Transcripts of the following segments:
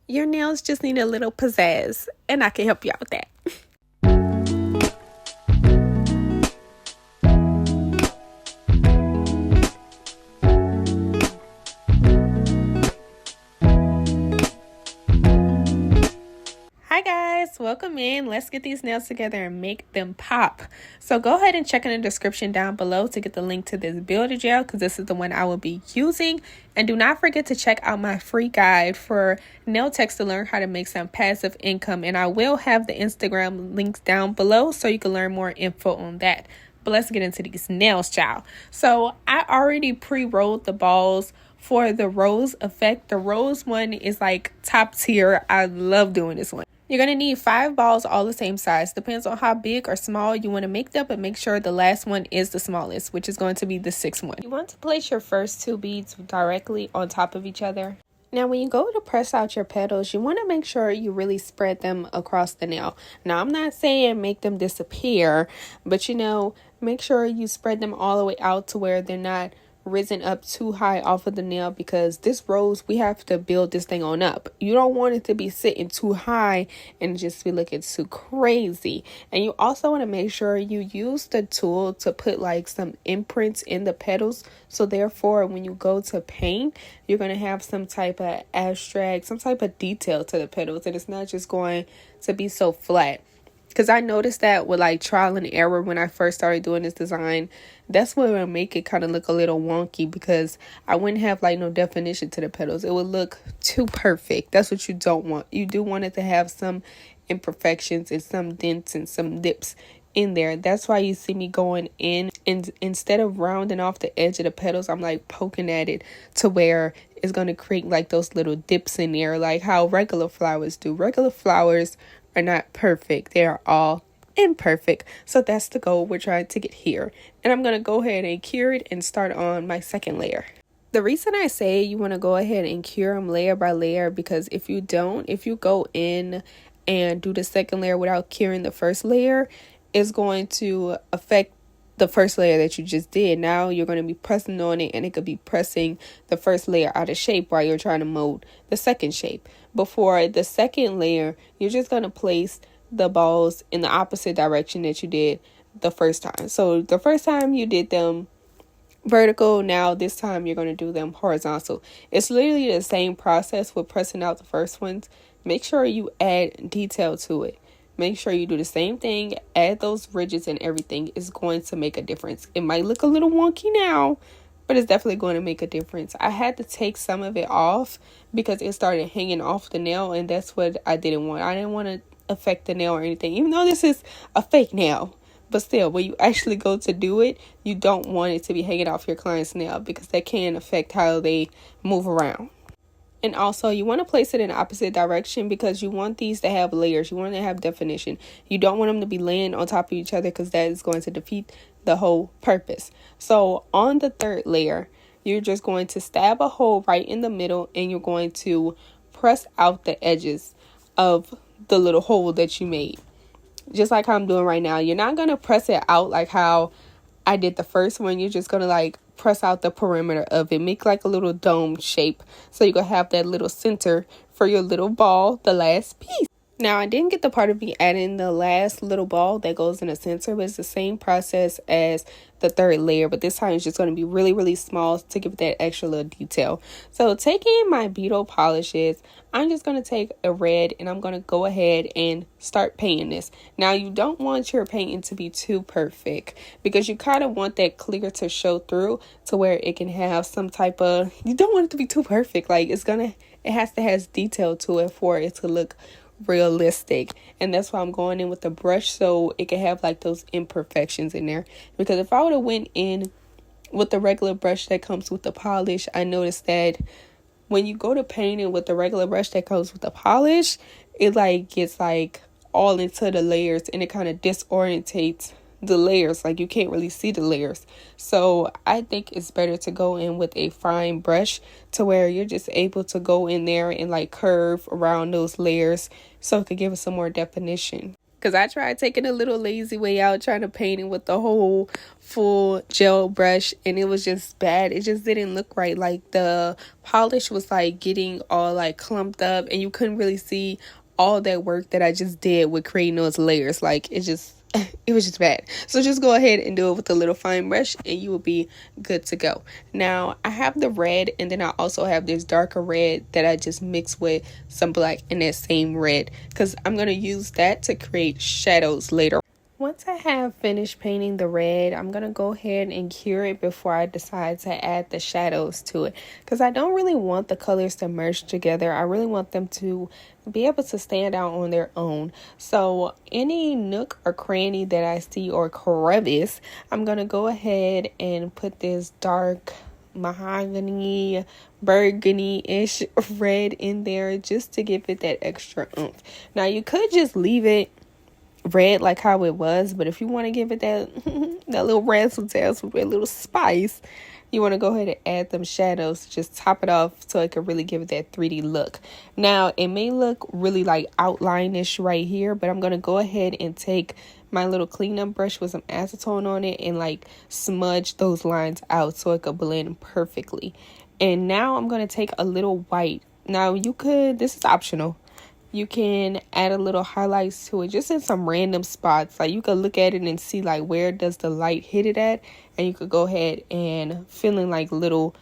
Your nails just need a little pizzazz, and I can help you out with that. Hi guys, welcome in. Let's get these nails together and make them pop. So go ahead and check in the description down below to get the link to this builder gel, because this is the one I will be using. And do not forget to check out my free guide for nail techs to learn how to make some passive income. And I will have the Instagram links down below so you can learn more info on that. But let's get into these nails, child. So I already pre-rolled the balls for the rose effect. The rose one is like top tier. I love doing this one. You're going to need 5 balls all the same size. Depends on how big or small you want to make them, but make sure the last one is the smallest, which is going to be the 6th one. You want to place your first 2 beads directly on top of each other. Now, when you go to press out your petals, you want to make sure you really spread them across the nail. Now, I'm not saying make them disappear, but make sure you spread them all the way out to where they're not risen up too high off of the nail, because this rose, we have to build this thing on up. You don't want it to be sitting too high and just be looking too crazy. And you also want to make sure you use the tool to put like some imprints in the petals, so therefore when you go to paint, you're going to have some type of abstract, some type of detail to the petals, and it's not just going to be so flat. Because I noticed that with like trial and error when I first started doing this design, that's what would make it kind of look a little wonky, because I wouldn't have like no definition to the petals. It would look too perfect. That's what you don't want. You do want it to have some imperfections and some dents and some dips in there. That's why you see me going in, and instead of rounding off the edge of the petals, I'm like poking at it to where it's going to create like those little dips in there, like how regular flowers do. Regular flowers are not perfect. They are all imperfect. So that's the goal we're trying to get here. And I'm going to go ahead and cure it and start on my second layer. The reason I say you want to go ahead and cure them layer by layer, because if you go in and do the second layer without curing the first layer, it's going to affect the first layer that you just did. Now you're going to be pressing on it, and it could be pressing the first layer out of shape while you're trying to mold the second shape. Before the second layer, you're just going to place the balls in the opposite direction that you did the first time. So the first time you did them vertical, now this time you're going to do them horizontal. It's literally the same process with pressing out the first ones. Make sure you add detail to it. Make sure you do the same thing, add those ridges and everything. Is going to make a difference. It might look a little wonky now, but it's definitely going to make a difference. I had to take some of it off because it started hanging off the nail, and that's what I didn't want. I didn't want to affect the nail or anything, even though this is a fake nail. But still, when you actually go to do it, you don't want it to be hanging off your client's nail, because that can affect how they move around. And also, you want to place it in the opposite direction, because you want these to have layers. You want them to have definition. You don't want them to be laying on top of each other, because that is going to defeat the whole purpose. So on the third layer, you're just going to stab a hole right in the middle, and you're going to press out the edges of the little hole that you made. Just like how I'm doing right now. You're not going to press it out like how I did the first one. You're just going to like press out the perimeter of it. Make like a little dome shape, so you can have that little center for your little ball, the last piece. Now, I didn't get the part of me adding the last little ball that goes in the center, but it's the same process as the third layer, but this time it's just going to be really, really small to give it that extra little detail. So taking my beetle polishes, I'm just going to take a red, and I'm going to go ahead and start painting this. Now, you don't want your painting to be too perfect, because you kind of want that clear to show through to where it can have some type of, you don't want it to be too perfect. Like it has to have detail to it for it to look realistic. And that's why I'm going in with the brush, so it can have like those imperfections in there. Because if I would have went in with the regular brush that comes with the polish, I noticed that when you go to painting with the regular brush that comes with the polish, it like gets like all into the layers, and it kind of disorientates the layers. Like you can't really see the layers. So I think it's better to go in with a fine brush, to where you're just able to go in there and like curve around those layers, so it could give it some more definition. because I tried taking a little lazy way out, trying to paint it with the whole full gel brush, and it was just bad. It just didn't look right. Like the polish was like getting all like clumped up, and you couldn't really see all that work that I just did with creating those layers. Like it was just bad. So just go ahead and do it with a little fine brush and you will be good to go. Now I have the red, and then I also have this darker red that I just mixed with some black in that same red, because I'm going to use that to create shadows later. Once I have finished painting the red, I'm going to go ahead and cure it before I decide to add the shadows to it, because I don't really want the colors to merge together. I really want them to be able to stand out on their own. So any nook or cranny that I see, or crevice, I'm going to go ahead and put this dark mahogany, burgundy-ish red in there just to give it that extra oomph. Now you could just leave it red like how it was, but if you want to give it that that little razzle dazzle with a little spice, you want to go ahead and add them shadows, just top it off so it can really give it that 3D look. Now it may look really like outline-ish right here, but I'm going to go ahead and take my little cleanup brush with some acetone on it and like smudge those lines out so it could blend perfectly. And now I'm going to take a little white. Now you could, this is optional, you can add a little highlights to it just in some random spots. Like you could look at it and see like where does the light hit it at, and you could go ahead and fill in like little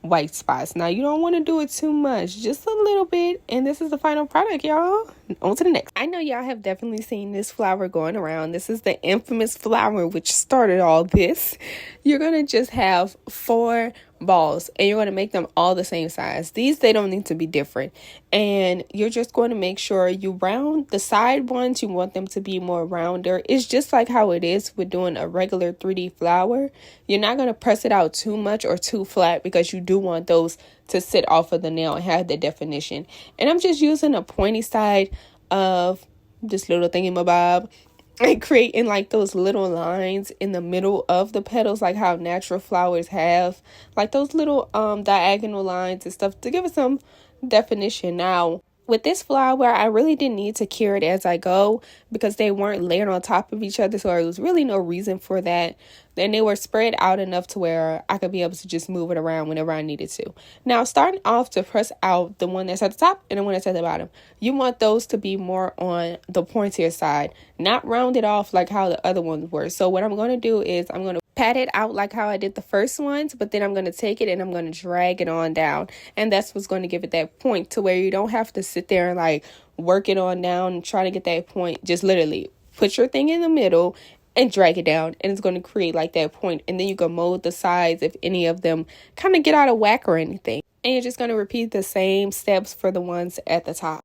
white spots. Now you don't want to do it too much, just a little bit, and this is the final product, y'all. On to the next. I know y'all have definitely seen this flower going around. This is the infamous flower which started all this. You're gonna just have 4 balls, and you're going to make them all the same size. These, they don't need to be different, and you're just going to make sure you round the side ones. You want them to be more rounder. It's just like how it is with doing a regular 3D flower. You're not going to press it out too much or too flat, because you do want those to sit off of the nail and have the definition. And I'm just using a pointy side of this little thingamabob and creating like those little lines in the middle of the petals, like how natural flowers have like those little diagonal lines and stuff to give it some definition. Now with this flower, I really didn't need to cure it as I go, because they weren't layered on top of each other, so there was really no reason for that. Then they were spread out enough to where I could be able to just move it around whenever I needed to. Now, starting off, to press out the one that's at the top and the one that's at the bottom, you want those to be more on the pointier side, not rounded off like how the other ones were. So what I'm going to do is I'm going to pat it out like how I did the first ones, but then I'm going to take it and I'm going to drag it on down, and that's what's going to give it that point to where you don't have to sit there and like work it on down and try to get that point. Just literally put your thing in the middle and drag it down, and it's going to create like that point, and then you can mold the sides if any of them kind of get out of whack or anything, and you're just going to repeat the same steps for the ones at the top.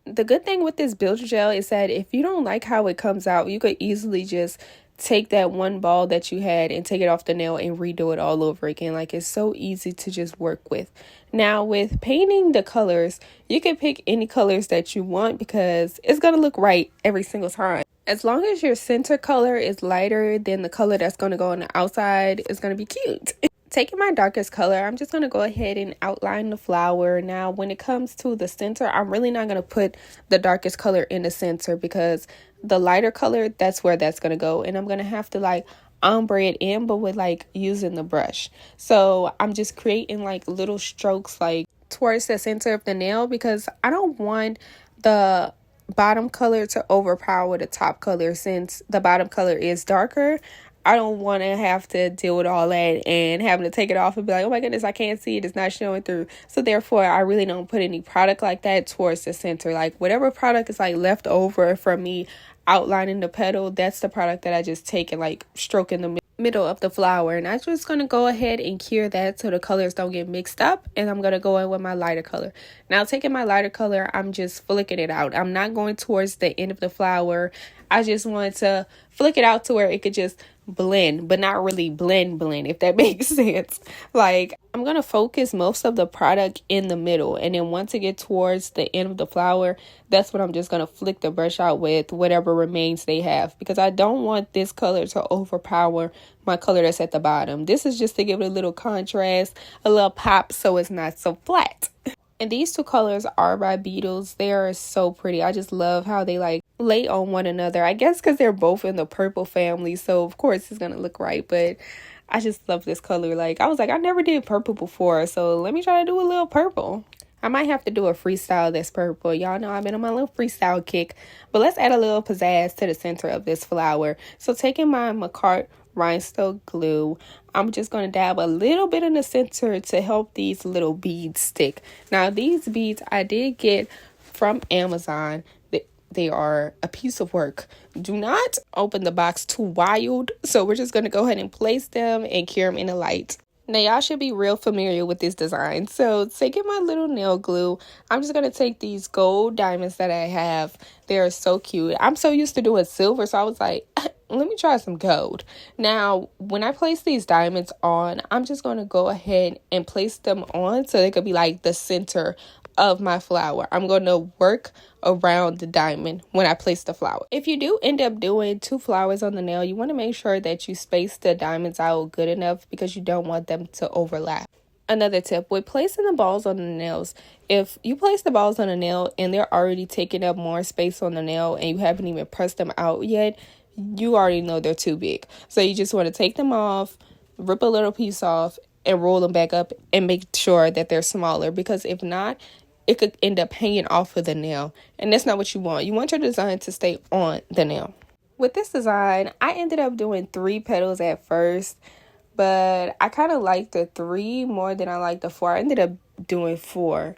The good thing with this builder gel is that if you don't like how it comes out, you could easily just take that one ball that you had and take it off the nail and redo it all over again. Like, it's so easy to just work with. Now with painting the colors, you can pick any colors that you want, because it's going to look right every single time. As long as your center color is lighter than the color that's going to go on the outside, it's going to be cute. Taking my darkest color, I'm just going to go ahead and outline the flower. Now, when it comes to the center, I'm really not going to put the darkest color in the center, because the lighter color, that's where that's going to go. And I'm going to have to like ombre it in, but with like using the brush. So I'm just creating like little strokes like towards the center of the nail, because I don't want the bottom color to overpower the top color. Since the bottom color is darker, I don't want to have to deal with all that and having to take it off and be like, oh my goodness, I can't see it, it's not showing through. So therefore, I really don't put any product like that towards the center. Like whatever product is like left over from me outlining the petal, that's the product that I just take and like stroke in the middle of the flower. And I'm just going to go ahead and cure that so the colors don't get mixed up, and I'm going to go in with my lighter color. Now taking my lighter color, I'm just flicking it out. I'm not going towards the end of the flower. I just wanted to flick it out to where it could just blend, but not really blend, if that makes sense. Like, I'm going to focus most of the product in the middle, and then once it gets towards the end of the flower, that's what I'm just going to flick the brush out with whatever remains they have, because I don't want this color to overpower my color that's at the bottom. This is just to give it a little contrast, a little pop, so it's not so flat. And these two colors are by Beetles. They are so pretty. I just love how they like lay on one another. I guess because they're both in the purple family, so of course it's gonna look right. But I just love this color. Like, I was like, I never did purple before, so let me try to do a little purple. I might have to do a freestyle that's purple. Y'all know I've been on my little freestyle kick. But let's add a little pizzazz to the center of this flower. So taking my McCart rhinestone glue, I'm just going to dab a little bit in the center to help these little beads stick. Now, these beads I did get from Amazon. They are a piece of work. Do not open the box too wild. So we're just going to go ahead and place them and cure them in the light. Now, y'all should be real familiar with this design. So, taking my little nail glue, I'm just going to take these gold diamonds that I have. They're so cute. I'm so used to doing silver, so I was like, let me try some gold. Now, when I place these diamonds on, I'm just going to go ahead and place them on so they could be like the center of my flower. I'm going to work around the diamond when I place the flower. If you do end up doing 2 flowers on the nail, you want to make sure that you space the diamonds out good enough because you don't want them to overlap. Another tip with placing the balls on the nails, if you place the balls on the nail and they're already taking up more space on the nail and you haven't even pressed them out yet, you already know they're too big. So you just want to take them off, rip a little piece off, and roll them back up and make sure that they're smaller, because if not, it could end up hanging off of the nail, and that's not what you want. You want your design to stay on the nail. With this design, I ended up doing 3 petals at first, but I kind of like the 3 more than I like the 4. I ended up doing 4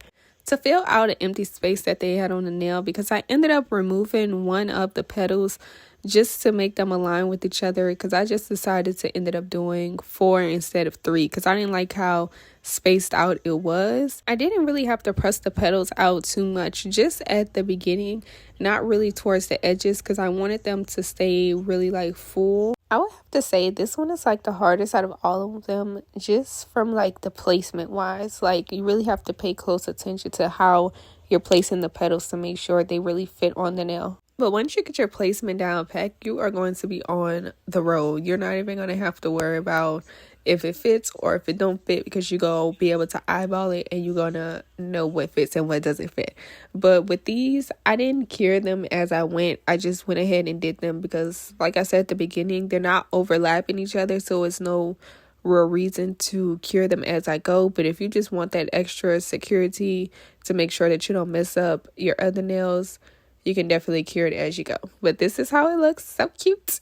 to fill out an empty space that they had on the nail, because I ended up removing one of the petals just to make them align with each other, because I just decided to end up doing 4 instead of 3 because I didn't like how spaced out it was. I didn't really have to press the petals out too much, just at the beginning, not really towards the edges, because I wanted them to stay really like full. I would have to say this one is like the hardest out of all of them, just from like the placement wise. Like, you really have to pay close attention to how you're placing the petals to make sure they really fit on the nail. But once you get your placement down pat, you are going to be on the road. You're not even going to have to worry about if it fits or if it don't fit, because you're going to be able to eyeball it and you're going to know what fits and what doesn't fit. But with these, I didn't cure them as I went. I just went ahead and did them because, like I said at the beginning, they're not overlapping each other, so it's no real reason to cure them as I go. But if you just want that extra security to make sure that you don't mess up your other nails, you can definitely cure it as you go. But this is how it looks. So cute.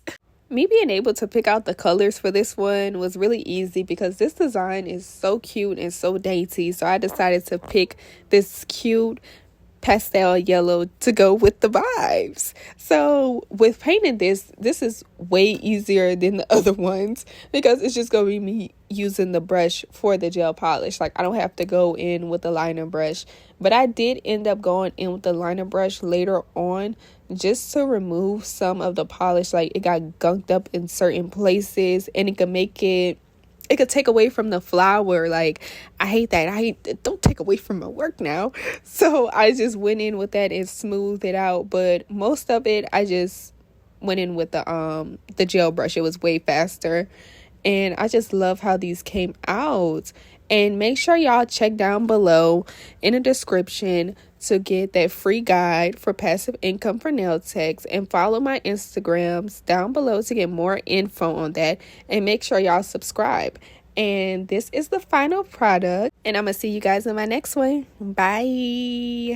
Me being able to pick out the colors for this one was really easy because this design is so cute and so dainty. So I decided to pick this cute pastel yellow to go with the vibes. So with painting this is way easier than the other ones because it's just going to be me using the brush for the gel polish. Like, I don't have to go in with the liner brush, but I did end up going in with the liner brush later on just to remove some of the polish. Like, it got gunked up in certain places and it could take away from the flower. Like, I hate that. Don't take away from my work now. So I just went in with that and smoothed it out. But most of it, I just went in with the gel brush. It was way faster. And I just love how these came out. And make sure y'all check down below in the description to get that free guide for passive income for nail techs, and follow my Instagrams down below to get more info on that, and make sure y'all subscribe. And this is the final product, and I'm gonna see you guys in my next one. Bye.